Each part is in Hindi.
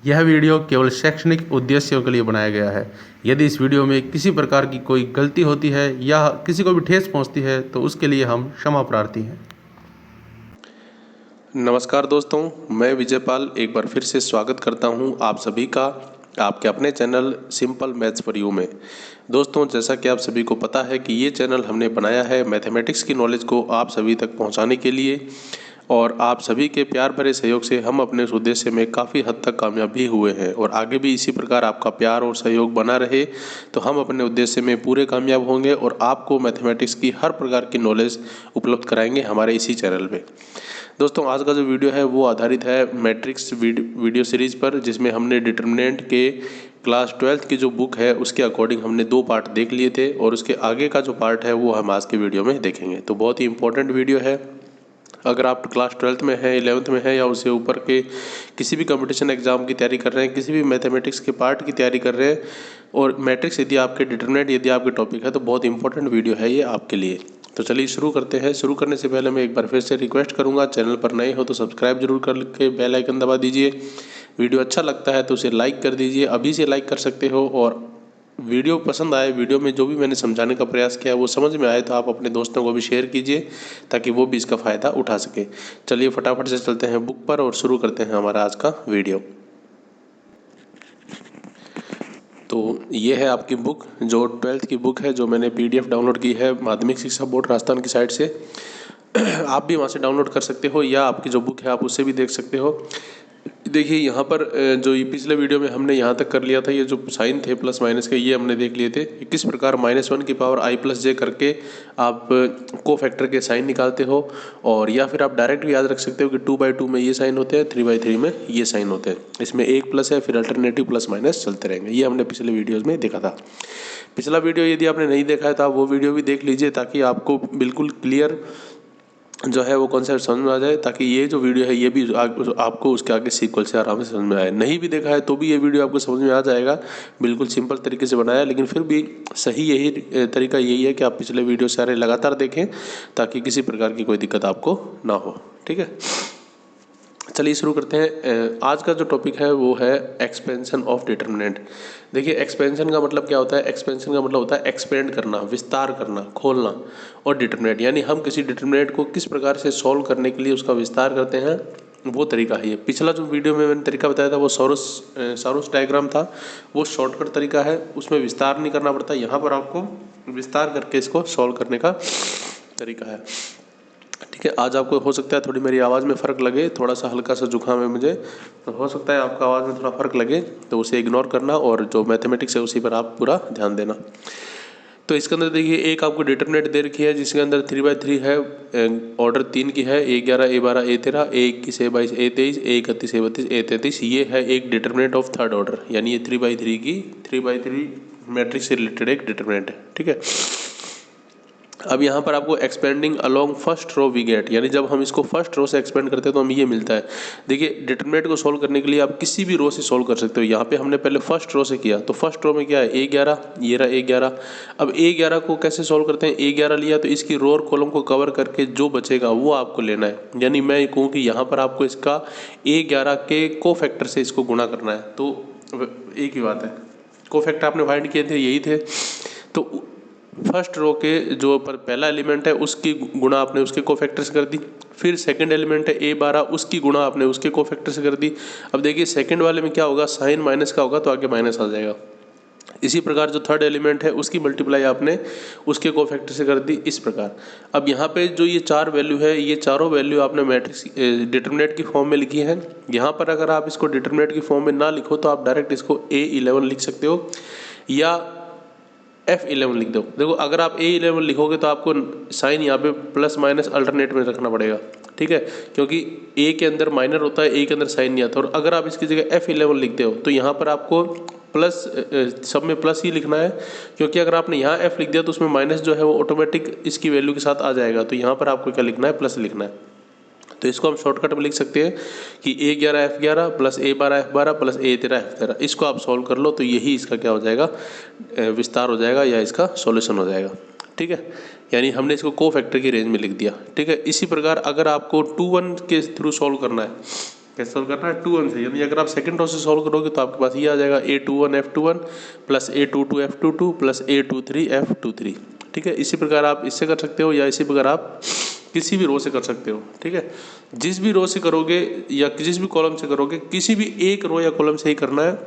यह वीडियो केवल शैक्षणिक उद्देश्यों के लिए बनाया गया है। यदि इस वीडियो में किसी प्रकार की कोई गलती होती है या किसी को भी ठेस पहुंचती है तो उसके लिए हम क्षमा प्रार्थी हैं। नमस्कार दोस्तों, मैं विजयपाल एक बार फिर से स्वागत करता हूं आप सभी का आपके अपने channel simple maths for you में। दोस्तों, जैसा कि आप सभी को पता है कि ये चैनल हमने बनाया है मैथमेटिक्स की नॉलेज को आप सभी तक पहुंचाने के लिए, और आप सभी के प्यार भरे सहयोग से हम अपने उस उद्देश्य में काफ़ी हद तक कामयाब भी हुए हैं और आगे भी इसी प्रकार आपका प्यार और सहयोग बना रहे तो हम अपने उद्देश्य में पूरे कामयाब होंगे और आपको मैथमेटिक्स की हर प्रकार की नॉलेज उपलब्ध कराएंगे हमारे इसी चैनल पे। दोस्तों, आज का जो वीडियो है वो आधारित है मैट्रिक्स वीडियो सीरीज़ पर, जिसमें हमने डिटर्मिनेंट के क्लास 12th की जो बुक है उसके अकॉर्डिंग हमने 2 पार्ट देख लिए थे और उसके आगे का जो पार्ट है वो हम आज के वीडियो में देखेंगे। तो बहुत ही इंपॉर्टेंट वीडियो है। अगर आप क्लास 12th में हैं, 11th में हैं या उससे ऊपर के किसी भी कंपटीशन एग्जाम की तैयारी कर रहे हैं, किसी भी मैथमेटिक्स के पार्ट की तैयारी कर रहे हैं और मैट्रिक्स यदि आपके डिटर्मिनेंट यदि आपके टॉपिक है तो बहुत इंपॉर्टेंट वीडियो है ये आपके लिए। तो चलिए शुरू करते हैं। शुरू करने से पहले मैं एक बार फिर से रिक्वेस्ट करूंगा, चैनल पर नए हो तो सब्सक्राइब जरूर करके बेल आइकन दबा दीजिए। वीडियो अच्छा लगता है तो उसे लाइक कर दीजिए, अभी से लाइक कर सकते हो। और वीडियो पसंद आए, वीडियो में जो भी मैंने समझाने का प्रयास किया वो समझ में आए तो आप अपने दोस्तों को भी शेयर कीजिए ताकि वो भी इसका फ़ायदा उठा सके। चलिए फटाफट से चलते हैं बुक पर और शुरू करते हैं हमारा आज का वीडियो। तो ये है आपकी बुक, जो 12th की बुक है, जो मैंने PDF डाउनलोड की है माध्यमिक शिक्षा बोर्ड राजस्थान की साइट से। आप भी वहाँ से डाउनलोड कर सकते हो या आपकी जो बुक है आप उससे भी देख सकते हो। देखिए यहाँ पर जो ये पिछले वीडियो में हमने यहाँ तक कर लिया था, ये जो साइन थे प्लस माइनस के ये हमने देख लिए थे कि किस प्रकार -1 की पावर i + j करके आप को फैक्टर के साइन निकालते हो। और या फिर आप डायरेक्ट भी याद रख सकते हो कि 2/2 में ये साइन होते हैं, 3/3 में ये साइन होते हैं। इसमें एक प्लस है, फिर अल्टरनेटिव प्लस माइनस चलते रहेंगे। ये हमने पिछले वीडियोज़ में देखा था। पिछला वीडियो यदि आपने नहीं देखा है तो आप वो वीडियो भी देख लीजिए ताकि आपको बिल्कुल क्लियर जो है वो कॉन्सेप्ट समझ में आ जाए, ताकि ये जो वीडियो है ये भी आपको उसके आगे सीक्वल से आराम से समझ में आए। नहीं भी देखा है तो भी ये वीडियो आपको समझ में आ जाएगा। बिल्कुल सिंपल तरीके से बनाया, लेकिन फिर भी सही यही तरीका यही है कि आप पिछले वीडियो सारे लगातार देखें ताकि किसी प्रकार की कोई दिक्कत आपको ना हो। ठीक है, चलिए शुरू करते हैं। आज का जो टॉपिक है वो है एक्सपेंशन ऑफ डिटर्मिनेंट। देखिए, एक्सपेंशन का मतलब क्या होता है? एक्सपेंशन का मतलब होता है एक्सपेंड करना, विस्तार करना, खोलना। और डिटर्मिनेंट यानी हम किसी डिटर्मिनेंट को किस प्रकार से सॉल्व करने के लिए उसका विस्तार करते हैं, वो तरीका है ये। पिछला जो वीडियो में मैंने तरीका बताया था वो सॉरोस डायग्राम था, वो शॉर्टकट तरीका है, उसमें विस्तार नहीं करना पड़ता। यहाँ पर आपको विस्तार करके इसको सॉल्व करने का तरीका है। ठीक है, आज आपको हो सकता है थोड़ी मेरी आवाज़ में फ़र्क लगे, थोड़ा सा हल्का सा जुकाम है मुझे, तो हो सकता है आपका आवाज़ में थोड़ा फ़र्क लगे, तो उसे इग्नोर करना और जो मैथमेटिक्स है उसी पर आप पूरा ध्यान देना। तो इसके अंदर देखिए, एक आपको डिटर्मिनेंट दे रखी है जिसके अंदर 3/3 है, ऑर्डर 3 की है, A11 A12 A13 A21 A22 A23 A31 A32 A33। ये है एक डिटर्मिनेंट ऑफ थर्ड ऑर्डर, यानी ये 3/3 मैट्रिक्स से रिलेटेड एक डिटर्मिनेंट है। ठीक है, अब यहाँ पर आपको expanding along first row we get, यानी जब हम इसको फर्स्ट रो से एक्सपेंड करते हैं तो हमें ये मिलता है। देखिए, डिटर्मिनेंट को सोल्व करने के लिए आप किसी भी रो से सोल्व कर सकते हो। यहाँ पे हमने पहले फर्स्ट रो से किया, तो फर्स्ट रो में क्या है? A11, ये रहा A11। अब A11 को कैसे सोल्व करते हैं? A11 लिया तो इसकी रो और कॉलम को कवर करके जो बचेगा वो आपको लेना है। यानी मैं कहूँ कि यहाँ पर आपको इसका A11 के को फैक्टर से इसको गुणा करना है। तो एक ही बात है, को फैक्टर आपने फाइंड किए थे, यही थे। तो फर्स्ट रो के जो पर पहला एलिमेंट है उसकी गुणा आपने उसके कोफैक्टर से कर दी, फिर सेकंड एलिमेंट है A12, उसकी गुणा आपने उसके कोफैक्टर से कर दी। अब देखिए सेकंड वाले में क्या होगा? साइन माइनस का होगा तो आगे माइनस आ जाएगा। इसी प्रकार जो थर्ड एलिमेंट है उसकी मल्टीप्लाई आपने उसके कोफैक्टर से कर दी, इस प्रकार। अब यहाँ पे जो ये 4 वैल्यू है, ये चारों वैल्यू आपने मैट्रिक्स डिटर्मिनेंट की फॉर्म में लिखी है। यहाँ पर अगर आप इसको डिटर्मिनेंट की फॉर्म में ना लिखो तो आप डायरेक्ट इसको A11 लिख सकते हो या F11 लिख दो। देखो, अगर आप A11 लिखोगे तो आपको साइन यहाँ पे प्लस माइनस अल्टरनेट में रखना पड़ेगा। ठीक है, क्योंकि A के अंदर माइनर होता है, A के अंदर साइन नहीं आता। और अगर आप इसकी जगह F11 लिखते हो तो यहाँ पर आपको प्लस, सब में प्लस ही लिखना है, क्योंकि अगर आपने यहाँ F लिख दिया तो उसमें माइनस जो है वो ऑटोमेटिक इसकी वैल्यू के साथ आ जाएगा। तो यहाँ पर आपको क्या लिखना है? प्लस लिखना है। तो इसको हम शॉर्टकट में लिख सकते हैं कि A11 F11 plus A12 F12 plus A13 F13। इसको आप सॉल्व कर लो तो यही इसका क्या हो जाएगा? विस्तार हो जाएगा या इसका सॉल्यूशन हो जाएगा। ठीक है, यानी हमने इसको को फैक्टर की रेंज में लिख दिया। ठीक है, इसी प्रकार अगर आपको 2-1 के थ्रू सॉल्व करना है कैसे सॉल्व करना है 2 1 से, यानी अगर आप सेकंड रो से सॉल्व करोगे तो आपके पास ये आ जाएगा A21 F21 plus A22 F22 plus A23 F23। ठीक है, इसी प्रकार आप इससे कर सकते हो या इसी प्रकार आप किसी भी रो से कर सकते हो। ठीक है, जिस भी रो से करोगे या जिस भी कॉलम से करोगे, किसी भी एक रो या कॉलम से ही करना है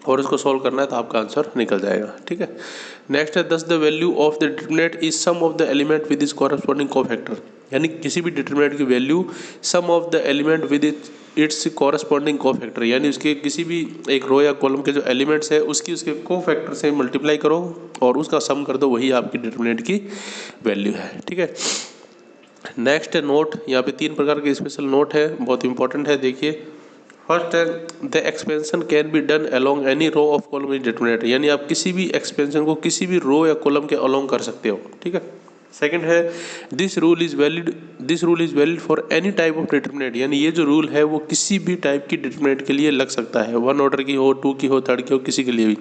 और इसको सॉल्व करना है तो आपका आंसर निकल जाएगा। ठीक है, नेक्स्ट है thus the value of the determinant is sum of the element with is corresponding cofactor, यानी किसी भी डिटरमिनेंट की value sum of the element with its corresponding cofactor, यानी उसके किसी भी एक रो या कॉलम के जो एलिमेंट्स है उसके कोफैक्टर से मल्टीप्लाई करो और उसका सम कर दो, वही आपकी डिटरमिनेंट की वैल्यू है। ठीक है, नेक्स्ट है नोट, यहाँ पे 3 प्रकार के स्पेशल नोट है, बहुत इंपॉर्टेंट है। देखिए, फर्स्ट है the expansion can be done along any row of column is determinant, यानी आप किसी भी एक्सपेंशन को किसी भी रो या कॉलम के अलोंग कर सकते हो। ठीक है, सेकंड है this rule is valid for any type of determinant, यानी ये जो रूल है वो किसी भी टाइप की डिटरमिनेंट के लिए लग सकता है, 1 ऑर्डर की हो, 2 की हो, 3rd की हो, किसी के लिए भी।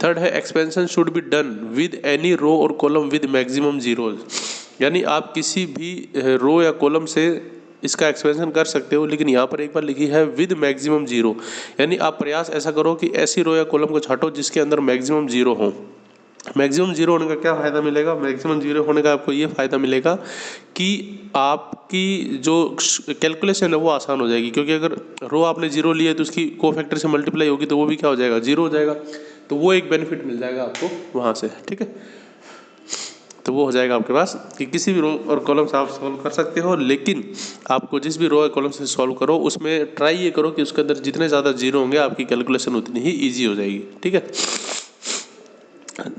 थर्ड है expansion should be done with any row और कॉलम विद मैक्सिमम जीरोज, यानी आप किसी भी रो या कॉलम से इसका एक्सपेंशन कर सकते हो, लेकिन यहाँ पर एक बार लिखी है विद मैक्सिमम जीरो, यानी आप प्रयास ऐसा करो कि ऐसी रो या कॉलम को छाटो जिसके अंदर मैक्सिमम जीरो हो। मैक्सिमम जीरो होने का क्या फ़ायदा मिलेगा? मैक्सिमम जीरो होने का आपको ये फ़ायदा मिलेगा कि आपकी जो कैलकुलेशन है वो आसान हो जाएगी, क्योंकि अगर रो आपने जीरो ली है तो उसकी कोफैक्टर से मल्टीप्लाई होगी तो वो भी क्या हो जाएगा? जीरो हो जाएगा, तो वो एक बेनिफिट मिल जाएगा आपको वहाँ से। ठीक है, तो वो हो जाएगा आपके पास कि किसी भी रो और कॉलम से आप सॉल्व कर सकते हो, लेकिन आपको जिस भी रो और कॉलम से सॉल्व करो उसमें ट्राई ये करो कि उसके अंदर जितने ज़्यादा जीरो होंगे आपकी कैलकुलेशन उतनी ही ईजी हो जाएगी। ठीक है,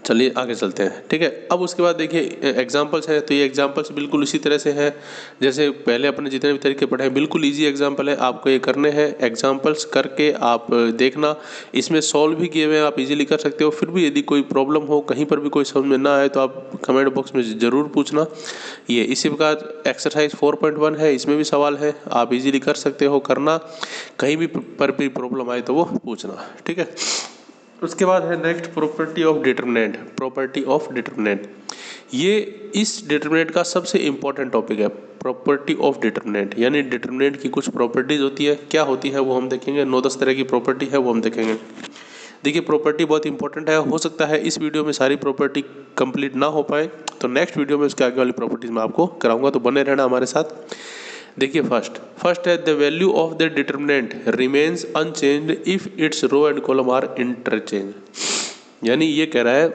चलिए आगे चलते हैं। ठीक है, अब उसके बाद देखिए एग्जांपल्स हैं, तो ये एग्जांपल्स बिल्कुल उसी तरह से हैं जैसे पहले अपने जितने भी तरीके पढ़े हैं, बिल्कुल इजी एग्जांपल है, आपको ये करने हैं। एग्जांपल्स करके आप देखना, इसमें सॉल्व भी किए हुए हैं, आप इजीली कर सकते हो। फिर भी यदि कोई प्रॉब्लम हो, कहीं पर भी कोई समझ में ना आए तो आप कमेंट बॉक्स में ज़रूर पूछना। ये इसी प्रकार एक्सरसाइज 4.1 है, इसमें भी सवाल है, आप इजीली कर सकते हो, करना, कहीं भी पर भी प्रॉब्लम आए तो वो पूछना। ठीक है, उसके बाद है नेक्स्ट प्रॉपर्टी ऑफ डिटरमिनेंट। ये इस डिटरमिनेंट का सबसे इम्पोर्टेंट टॉपिक है, प्रॉपर्टी ऑफ डिटरमिनेंट, यानी डिटरमिनेंट की कुछ प्रॉपर्टीज होती है, क्या होती है वो हम देखेंगे। 9-10 तरह की प्रॉपर्टी है वो हम देखेंगे। देखिए प्रॉपर्टी बहुत इंपॉर्टेंट है, हो सकता है इस वीडियो में सारी प्रॉपर्टी कंप्लीट ना हो पाए, तो नेक्स्ट वीडियो में उसके आगे वाली प्रॉपर्टीज मैं आपको कराऊंगा, तो बने रहना हमारे साथ। देखिए फर्स्ट है the value of the determinant remains unchanged if its row and column are interchange, यानी ये कह रहा है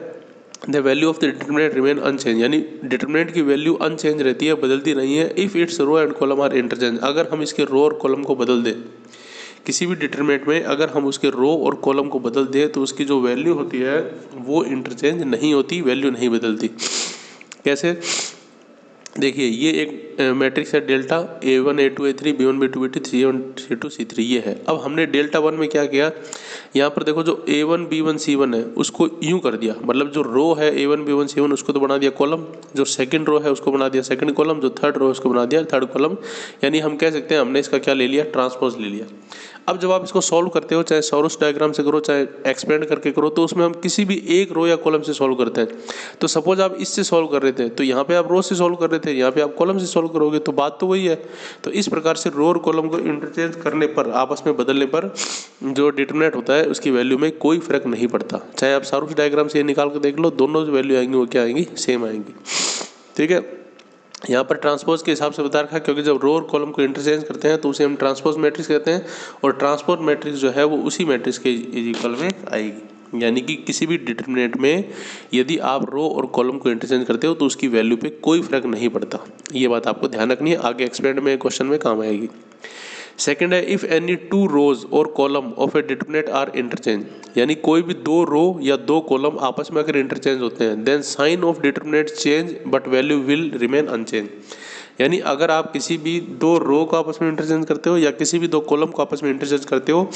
the value of the determinant remain unchanged, यानी डिटरमिनेंट की वैल्यू अनचेंज रहती है, बदलती नहीं है। If its row and column are interchange, अगर हम इसके रो और कॉलम को बदल दें, किसी भी डिटरमिनेंट में अगर हम उसके रो और कॉलम को बदल दें तो उसकी जो वैल्यू होती है वो इंटरचेंज नहीं होती, वैल्यू नहीं बदलती। कैसे? देखिए ये एक मैट्रिक्स है delta A1 A2 A3 B1 B2 B3 C1 C2 C3 ये है। अब हमने डेल्टा 1 में क्या किया, यहाँ पर देखो जो A1 B1 C1 है उसको यूँ कर दिया, मतलब जो रो है A1 B1 C1 उसको तो बना दिया कॉलम, जो सेकंड रो है उसको बना दिया सेकंड कॉलम, जो थर्ड रो है उसको बना दिया थर्ड कॉलम, यानी हम कह सकते हैं हमने इसका क्या ले लिया, ट्रांसपोज ले लिया। अब जब आप इसको सॉल्व करते हो, चाहे सॉरोस डायग्राम से करो चाहे एक्सपेंड करके करो, तो उसमें हम किसी भी एक रो या कॉलम से सॉल्व करते हैं। तो सपोज आप इससे सॉल्व कर रहे थे तो यहाँ पे आप रो से सॉल्व कर रहे थे, यहाँ पे आप कॉलम से सॉल्व करोगे, तो बात तो वही है। तो इस प्रकार से रो और कॉलम को इंटरचेंज करने पर, आपस में बदलने पर जो डिटरमिनेंट होता है उसकी वैल्यू में कोई फर्क नहीं पड़ता। चाहे आप सॉरोस डायग्राम से निकाल कर देख लो, दोनों जो वैल्यू आएंगी वो क्या आएंगी, सेम आएंगी। ठीक है, यहाँ पर ट्रांसपोज के हिसाब से बता रखा है, क्योंकि जब रो और कॉलम को इंटरचेंज करते हैं तो उसे हम ट्रांसपोज मैट्रिक्स कहते हैं, और ट्रांसपोज मैट्रिक्स जो है वो उसी मैट्रिक्स के इक्वल में आएगी। यानी कि किसी भी डिटरमिनेंट में यदि आप रो और कॉलम को इंटरचेंज करते हो तो उसकी वैल्यू पे कोई फर्क नहीं पड़ता। ये बात आपको ध्यान रखनी है, आगे एक्सपेंड में क्वेश्चन में काम आएगी। सेकेंड है इफ़ एनी टू रोज और column of a determinant are interchange, यानी कोई भी दो रो या दो कॉलम आपस में अगर इंटरचेंज होते हैं, then sign of determinant change but value will remain unchanged, यानी अगर आप किसी भी दो रो को आपस में इंटरचेंज करते हो या किसी भी दो कॉलम को आपस में इंटरचेंज करते हो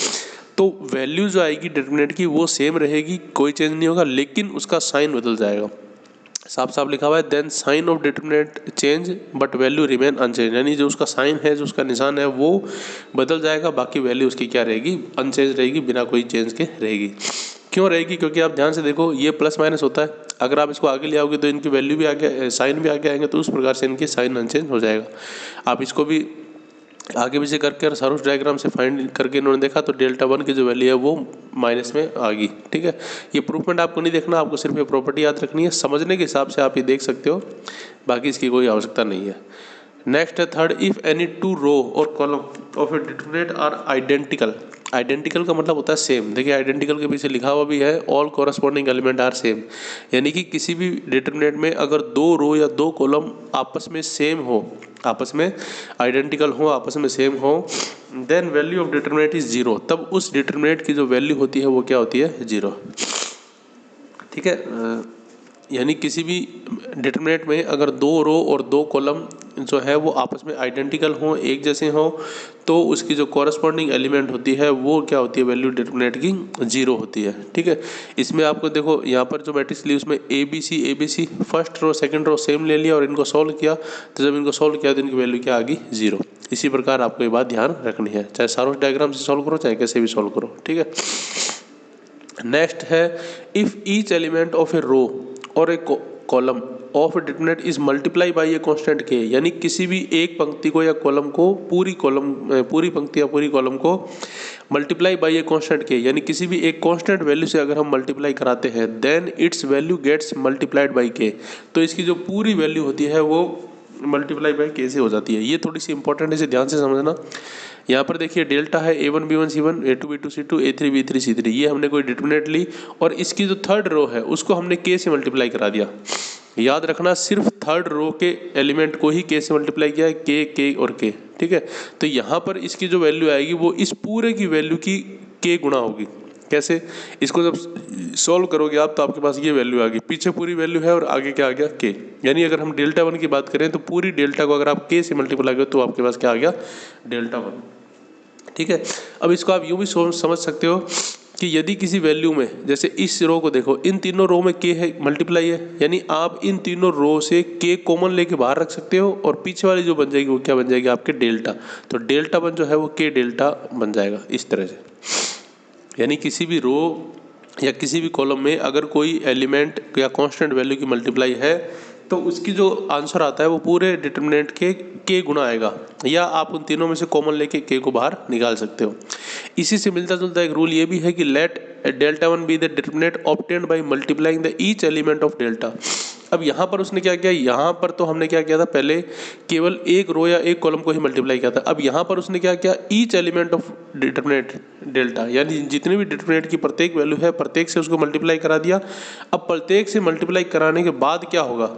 तो वैल्यू जो आएगी डिटरमिनेंट की वो सेम रहेगी, कोई चेंज नहीं होगा, लेकिन उसका साइन बदल जाएगा। साफ साफ लिखा हुआ है then sign of determinant change but value remain unchanged, यानी जो उसका साइन है, जो उसका निशान है वो बदल जाएगा, बाकी वैल्यू उसकी क्या रहेगी, अनचेंज रहेगी, बिना कोई चेंज के रहेगी। क्यों रहेगी? क्योंकि आप ध्यान से देखो ये प्लस माइनस होता है, अगर आप इसको आगे ले आओगे तो इनकी वैल्यू भी आगे, साइन भी आगे आएंगे, तो उस प्रकार से इनके साइन अनचेंज हो जाएगा। आप इसको भी आगे पीछे करके और सारोस डायग्राम से फाइंड करके इन्होंने देखा तो डेल्टा 1 की जो वैल्यू है वो माइनस में आ गई। ठीक है, ये प्रूफमेंट आपको नहीं देखना, आपको सिर्फ ये प्रॉपर्टी याद रखनी है, समझने के हिसाब से आप ये देख सकते हो, बाकी इसकी कोई आवश्यकता नहीं है। नेक्स्ट है third, if any two row और column of a determinant are identical. Identical का मतलब होता है सेम। देखिए आइडेंटिकल के पीछे लिखा हुआ भी है all corresponding element are same, यानी कि किसी भी डिटरमिनेंट में अगर दो रो या दो कॉलम आपस में सेम हो, आपस में आइडेंटिकल हो, आपस में सेम हो, then value of determinant is zero, तब उस डिटरमिनेंट की जो वैल्यू होती है वो क्या होती है, जीरो। ठीक है, यानी किसी भी डिटरमिनेंट में अगर दो रो और दो कॉलम जो है वो आपस में आइडेंटिकल हो, एक जैसे हो, तो उसकी जो कॉरस्पॉन्डिंग एलिमेंट होती है वो क्या होती है, वैल्यू डिटरमिनेंट की जीरो होती है। ठीक है, इसमें आपको देखो यहाँ पर जो मैट्रिक्स ली उसमें A B C first row second row same ले लिया और इनको सॉल्व किया, तो जब इनको सॉल्व किया तो इनकी वैल्यू क्या आ गई, जीरो। इसी प्रकार आपको ये बात ध्यान रखनी है, चाहे सारोस डायग्राम से सॉल्व करो चाहे कैसे भी सॉल्व करो। ठीक है, नेक्स्ट है if each element of a row और a column of determinant is multiply by a constant K, यानी किसी भी एक पंक्ति को या कॉलम को पूरी पंक्ति या पूरी कॉलम को multiply by a constant K, यानी किसी भी एक कांस्टेंट वैल्यू से अगर हम मल्टीप्लाई कराते हैं, then its value gets multiplied by K, तो इसकी जो पूरी वैल्यू होती है वो मल्टीप्लाई बाई के से हो जाती है। ये थोड़ी सी इंपॉर्टेंट है, इसे ध्यान से समझना। यहाँ पर देखिए डेल्टा है A1 B1 C1 A2 B2 C2 A3 B3 C3, ये हमने कोई डिटरमिनेंट ली और इसकी जो थर्ड रो है उसको हमने K से मल्टीप्लाई करा दिया। याद रखना सिर्फ थर्ड रो के एलिमेंट को ही K से मल्टीप्लाई किया है, K और K। ठीक है, तो यहाँ पर इसकी जो वैल्यू आएगी वो इस पूरे की वैल्यू की K गुणा होगी। कैसे, इसको जब सॉल्व करोगे आप तो आपके पास ये वैल्यू आ गई, पीछे पूरी वैल्यू है और आगे क्या आ गया, K। यानी अगर हम डेल्टा 1 की बात करें तो पूरी डेल्टा को अगर आप K से मल्टीप्लाई करो तो आपके पास क्या आ गया, डेल्टा 1। ठीक है, अब इसको आप यूँ भी समझ सकते हो कि यदि किसी वैल्यू में, जैसे इस रो को देखो, इन तीनों रो में K है, मल्टीप्लाई है, यानी आप इन तीनों रो से K कॉमन लेके बाहर रख सकते हो और पीछे वाली जो बन जाएगी वो क्या बन जाएगी, आपके डेल्टा। तो डेल्टा 1 जो है वो K डेल्टा बन जाएगा इस तरह से। यानी किसी भी रो या किसी भी कॉलम में अगर कोई एलिमेंट या कांस्टेंट वैल्यू की मल्टीप्लाई है तो उसकी जो आंसर आता है वो पूरे डिटरमिनेंट के K गुना आएगा, या आप उन तीनों में से कॉमन लेके K को बाहर निकाल सकते हो। इसी से मिलता जुलता एक रूल ये भी है कि let delta 1 be the determinant obtained by multiplying the each element of delta. अब यहाँ पर उसने क्या किया, यहाँ पर तो हमने क्या किया था, पहले केवल एक रो या एक कॉलम को ही मल्टीप्लाई किया था। अब यहाँ पर उसने क्या किया, each element of determinant delta, यानी जितनी भी डिटरमिनेंट की प्रत्येक वैल्यू है प्रत्येक से उसको मल्टीप्लाई करा दिया। अब प्रत्येक से मल्टीप्लाई कराने के बाद क्या होगा,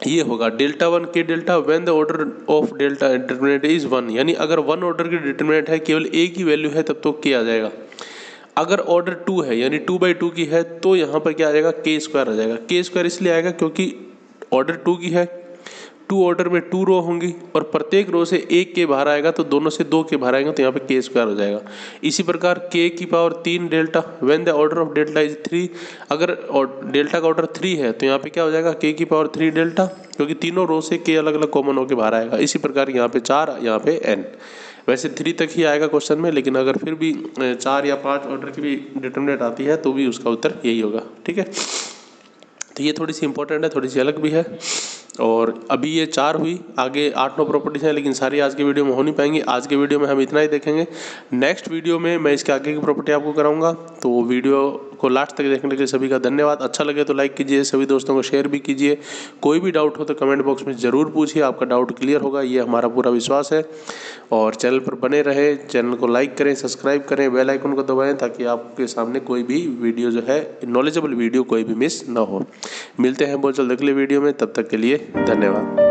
ये होगा delta 1 K delta when the order of delta determinant is 1, यानी अगर 1 ऑर्डर की डिटरमिनेंट है, केवल एक ही वैल्यू है तब तो K आ जाएगा। अगर ऑर्डर 2 है यानी 2/2 की है तो यहाँ पर क्या आ जाएगा, K स्क्वायर आ जाएगा। K स्क्वायर इसलिए आएगा क्योंकि ऑर्डर 2 की है, 2 ऑर्डर में 2 रो होंगी और प्रत्येक रो से एक K बाहर आएगा तो दोनों से 2 K बाहर आएंगे तो यहाँ पे K स्क्वायर हो जाएगा। इसी प्रकार K की power 3 delta when the order of delta is 3, अगर डेल्टा का ऑर्डर 3 है तो यहाँ पे क्या हो जाएगा, K की पावर 3 डेल्टा, क्योंकि तीनों रो से K अलग अलग कॉमन होकर बाहर आएगा। इसी प्रकार यहाँ पे 4, यहाँ पे n, वैसे 3 तक ही आएगा क्वेश्चन में, लेकिन अगर फिर भी 4 या 5 ऑर्डर की भी डिटरमिनेंट आती है तो भी उसका उत्तर यही होगा। ठीक है, तो ये थोड़ी सी इंपॉर्टेंट है, थोड़ी सी अलग भी है। और अभी ये 4 हुई, आगे 8-9 प्रॉपर्टीज हैं, लेकिन सारी आज के वीडियो में हो नहीं पाएंगी। आज के वीडियो में हम इतना ही देखेंगे। नेक्स्ट वीडियो में मैं इसके आगे की प्रॉपर्टी आपको कराऊंगा। तो वीडियो को लास्ट तक देखने के लिए सभी का धन्यवाद। अच्छा लगे तो लाइक कीजिए, सभी दोस्तों को शेयर भी कीजिए। कोई भी डाउट हो तो कमेंट बॉक्स में ज़रूर पूछिए, आपका डाउट क्लियर होगा, ये हमारा पूरा विश्वास है। और चैनल पर बने रहे, चैनल को लाइक करें, सब्सक्राइब करें, बेल आइकन को दबाएं ताकि आपके सामने कोई भी वीडियो जो है, नॉलेजेबल वीडियो कोई भी मिस ना हो। मिलते हैं बहुत जल्द अगले वीडियो में, तब तक के लिए धन्यवाद।